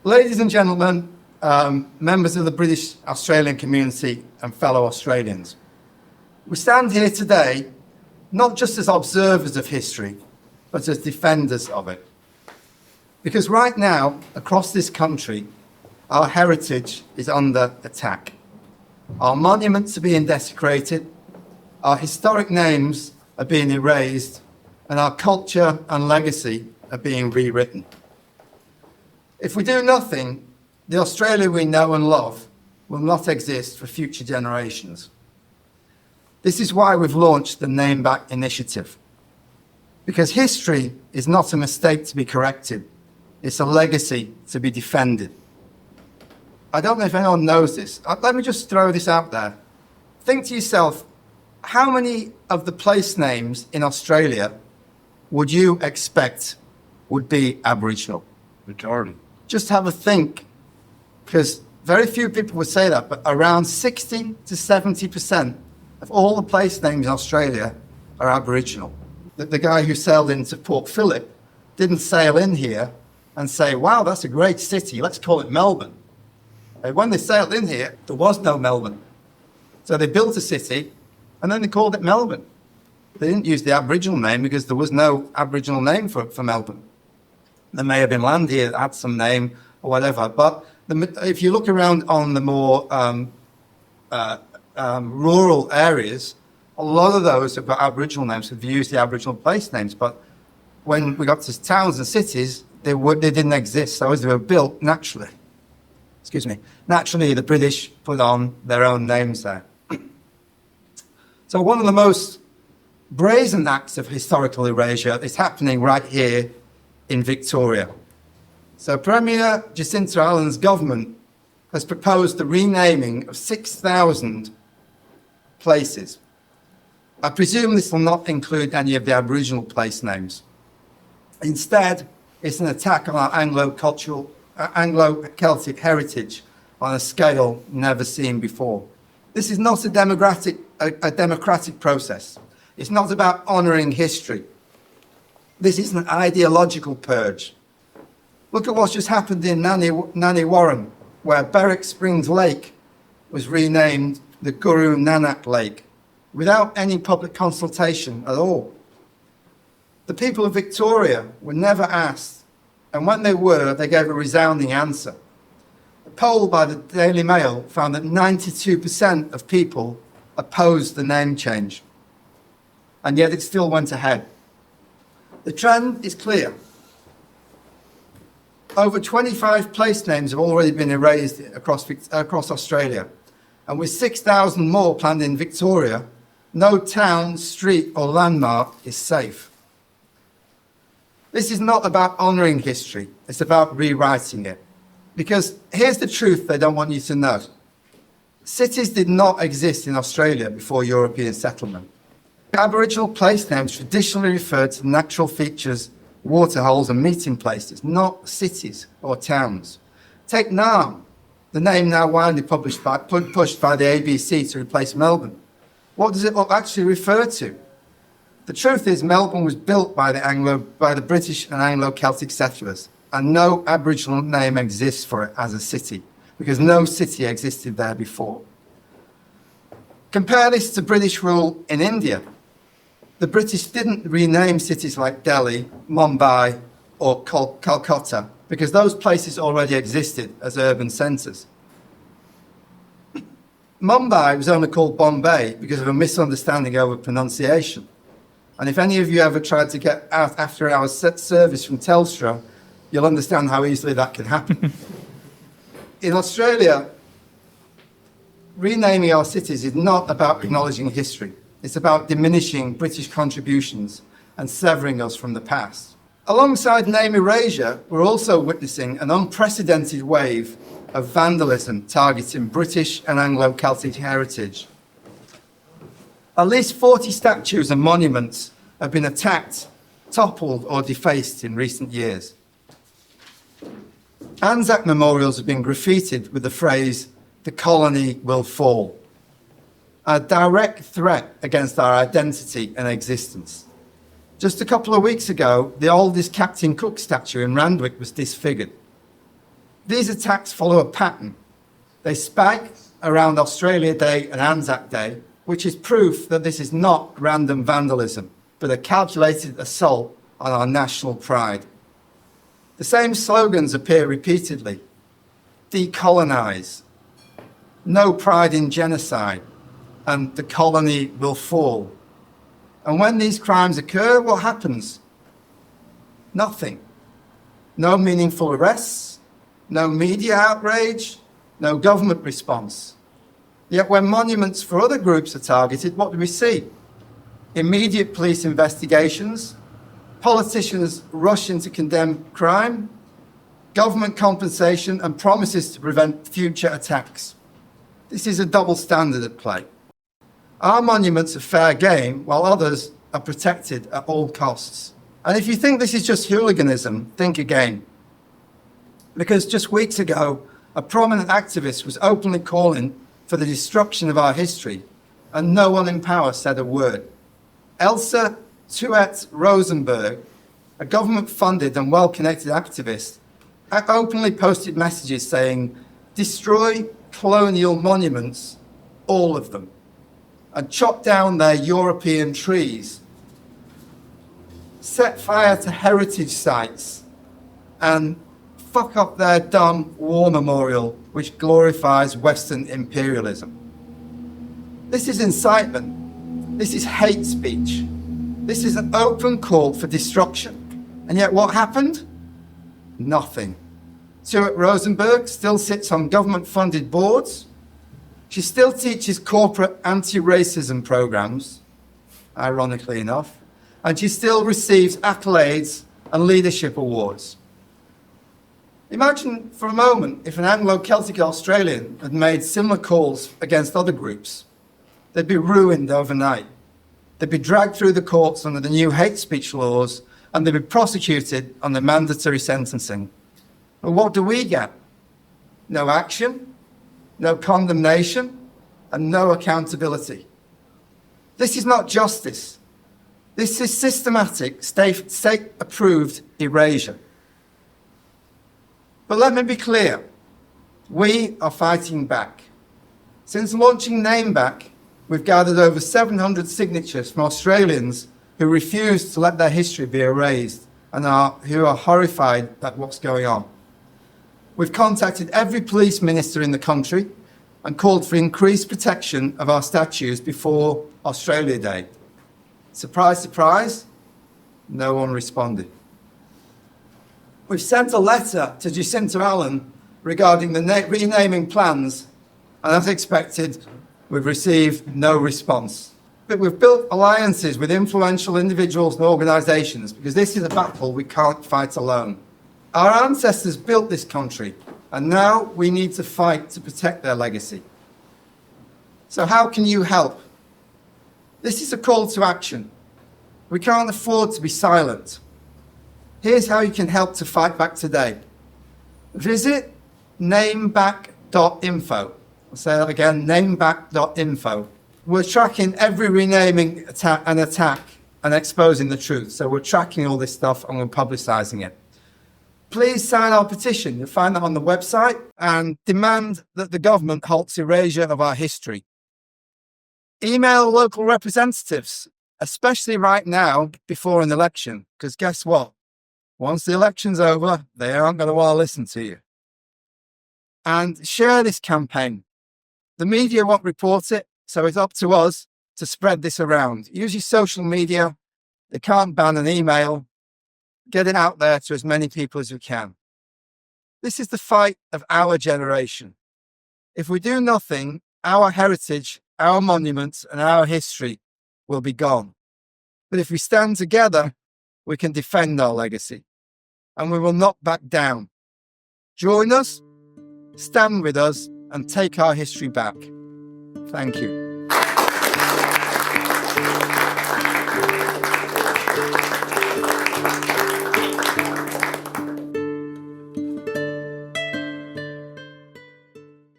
Ladies and gentlemen, members of the British Australian community and fellow Australians, we stand here today not just as observers of history, but as defenders of it. Because right now, across this country, our heritage is under attack. Our monuments are being desecrated, our historic names are being erased, and our culture and legacy are being rewritten. If we do nothing, the Australia we know and love will not exist for future generations. This is why we've launched the Name Back initiative. Because history is not a mistake to be corrected, it's a legacy to be defended. I don't know if anyone knows this. Let me just throw this out there. Think to yourself, how many of the place names in Australia would you expect would be Aboriginal? Majority. Just have a think, because very few people would say that, but around 60 to 70% of all the place names in Australia are Aboriginal. The guy who sailed into Port Phillip didn't sail in here and say, wow, that's a great city, let's call it Melbourne. When they sailed in here, there was no Melbourne. So they built a city and then they called it Melbourne. They didn't use the Aboriginal name because there was no Aboriginal name for Melbourne. There may have been land here that had some name or whatever, but if you look around on the more rural areas, a lot of those have got Aboriginal names, have used the Aboriginal place names, but when we got to towns and cities, they didn't exist, so as they were built naturally. Naturally, the British put on their own names there. So one of the most brazen acts of historical erasure is happening right here in Victoria. So Premier Jacinta Allen's government has proposed the renaming of 6,000 places. I presume this will not include any of the Aboriginal place names. Instead, it's an attack on our Anglo-Celtic heritage on a scale never seen before. This is not a democratic process. It's not about honouring history. This is an ideological purge. Look at what's just happened in Nanny Warren, where Berwick Springs Lake was renamed the Guru Nanak Lake without any public consultation at all. The people of Victoria were never asked, and when they were, they gave a resounding answer. A poll by the Daily Mail found that 92% of people opposed the name change, and yet it still went ahead. The trend is clear. Over 25 place names have already been erased across Australia, and with 6,000 more planned in Victoria, no town, street or landmark is safe. This is not about honouring history, it's about rewriting it. Because here's the truth they don't want you to know. Cities did not exist in Australia before European settlement. Aboriginal place names traditionally referred to natural features, waterholes and meeting places, not cities or towns. Take Naarm, the name now widely pushed by the ABC to replace Melbourne. What does it actually refer to? The truth is Melbourne was built by the British and Anglo-Celtic settlers, and no Aboriginal name exists for it as a city, because no city existed there before. Compare this to British rule in India. The British didn't rename cities like Delhi, Mumbai, or Calcutta, because those places already existed as urban centres. Mumbai was only called Bombay because of a misunderstanding over pronunciation. And if any of you ever tried to get out after hours service from Telstra, you'll understand how easily that can happen. In Australia, renaming our cities is not about acknowledging history. It's about diminishing British contributions and severing us from the past. Alongside name erasure, we're also witnessing an unprecedented wave of vandalism targeting British and Anglo-Celtic heritage. At least 40 statues and monuments have been attacked, toppled or defaced in recent years. Anzac memorials have been graffitied with the phrase, "The colony will fall," a direct threat against our identity and existence. Just a couple of weeks ago, the oldest Captain Cook statue in Randwick was disfigured. These attacks follow a pattern. They spike around Australia Day and Anzac Day, which is proof that this is not random vandalism, but a calculated assault on our national pride. The same slogans appear repeatedly. Decolonise, no pride in genocide, and the colony will fall. And when these crimes occur, what happens? Nothing. No meaningful arrests, no media outrage, no government response. Yet when monuments for other groups are targeted, what do we see? Immediate police investigations, politicians rushing to condemn crime, government compensation and promises to prevent future attacks. This is a double standard at play. Our monuments are fair game, while others are protected at all costs. And if you think this is just hooliganism, think again. Because just weeks ago, a prominent activist was openly calling for the destruction of our history, and no one in power said a word. Elsa Tuet Rosenberg, a government-funded and well-connected activist, openly posted messages saying, "Destroy colonial monuments, all of them, and chop down their European trees. Set fire to heritage sites and fuck up their dumb war memorial, which glorifies Western imperialism." This is incitement. This is hate speech. This is an open call for destruction. And yet what happened? Nothing. Stuart Rosenberg still sits on government-funded boards. She still teaches corporate anti-racism programs, ironically enough, and she still receives accolades and leadership awards. Imagine for a moment if an Anglo-Celtic Australian had made similar calls against other groups. They'd be ruined overnight. They'd be dragged through the courts under the new hate speech laws, and they'd be prosecuted under mandatory sentencing. But what do we get? No action, no condemnation, and no accountability. This is not justice. This is systematic, state-approved erasure. But let me be clear, we are fighting back. Since launching Name Back, we've gathered over 700 signatures from Australians who refuse to let their history be erased and who are horrified at what's going on. We've contacted every police minister in the country and called for increased protection of our statues before Australia Day. Surprise, surprise, no one responded. We've sent a letter to Jacinta Allen regarding the renaming plans, and as expected, we've received no response. But we've built alliances with influential individuals and organisations because this is a battle we can't fight alone. Our ancestors built this country, and now we need to fight to protect their legacy. So how can you help? This is a call to action. We can't afford to be silent. Here's how you can help to fight back today. Visit nameback.info. I'll say that again, nameback.info. We're tracking every renaming attack and exposing the truth. So we're tracking all this stuff and we're publicising it. Please sign our petition. You'll find that on the website, and demand that the government halts erasure of our history. Email local representatives, especially right now before an election, because guess what? Once the election's over, they aren't going to want to listen to you. And share this campaign. The media won't report it, so it's up to us to spread this around. Use your social media. They can't ban an email. Get it out there to as many people as we can. This is the fight of our generation. If we do nothing, our heritage, our monuments, and our history will be gone. But if we stand together, we can defend our legacy, and we will not back down. Join us, stand with us, and take our history back. Thank you.